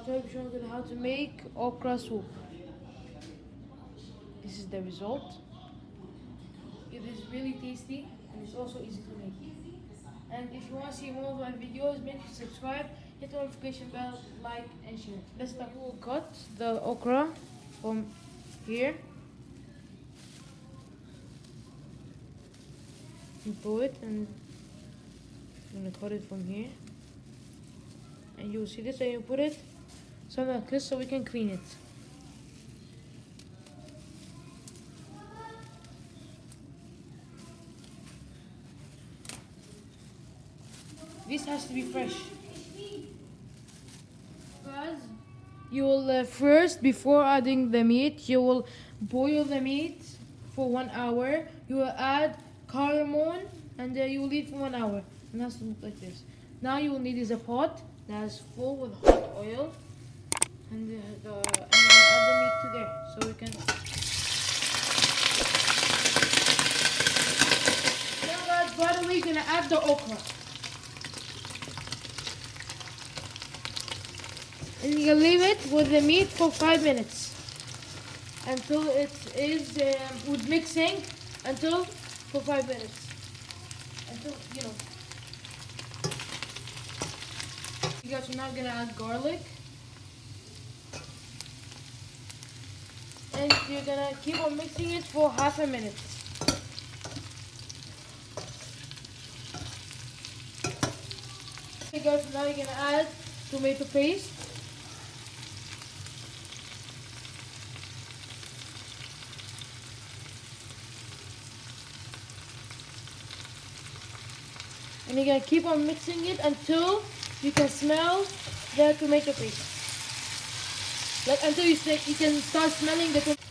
today we're showing you how to make okra soup. This is the result. It is really tasty and it's also easy to make. And if you want to see more of my videos, make sure to subscribe, hit the notification bell, like and share. Let's start. We will cut the okra from here and pull it, and I'm gonna cut it from here. And you will see this, and you put it something like this so we can clean it. This has to be fresh. Because you will first, before adding the meat, you will boil the meat for 1 hour. You will add cardamom and you will leave for 1 hour. And that's look like this. Now you will need is a pot that is full with hot oil, and you're gonna add the meat to there so we can. Now guys, right away, you're gonna add the okra. And you can leave it with the meat for 5 minutes until it is with mixing until for 5 minutes until you know. You guys are now gonna add garlic, and you're gonna keep on mixing it for half a minute. Okay guys, now you're gonna add tomato paste. And you're gonna keep on mixing it until you can smell the tomato paste. Like until you can start smelling the tomato.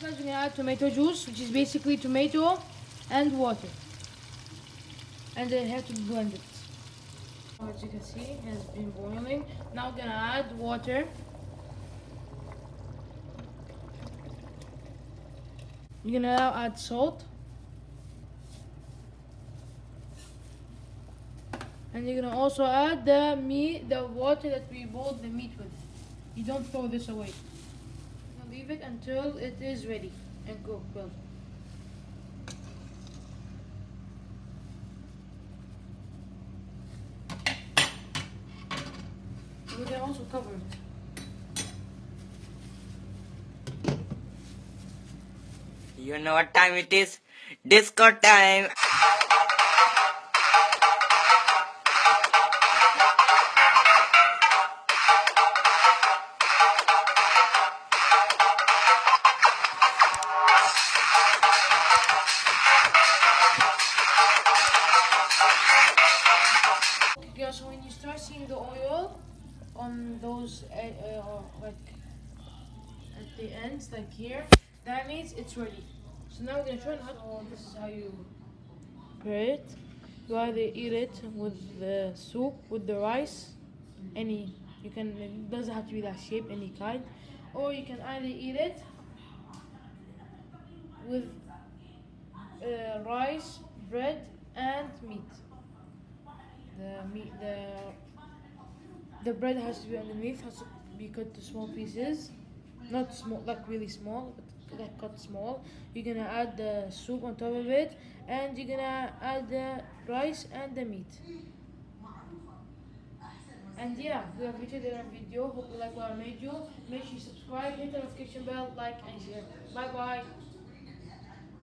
Now guys, we're gonna add tomato juice, which is basically tomato and water. And then you have to blend it. As you can see, it has been boiling. Now we're gonna add water. You're gonna now add salt. And you're gonna also add the water that we boiled the meat with. You don't throw this away. You're gonna leave it until it is ready and cooked well. We can also cover it. You know what time it is? Disco time! Okay, so when you start seeing the oil on those like at the ends, like here, that means it's ready. So now we're gonna try it out. So this is how you prepare it. You either eat it with the soup, with the rice, any. You can. It doesn't have to be that shape, any kind, or you can either eat it with rice, bread, and meat. The bread has to be underneath, has to be cut to small pieces, not small, like really small, but like cut small. You're gonna add the soup on top of it, and you're gonna add the rice and the meat. And yeah, we have reached the end of the video. Hope you like what I made you. Make sure you subscribe, hit the notification bell, like and share. Bye bye.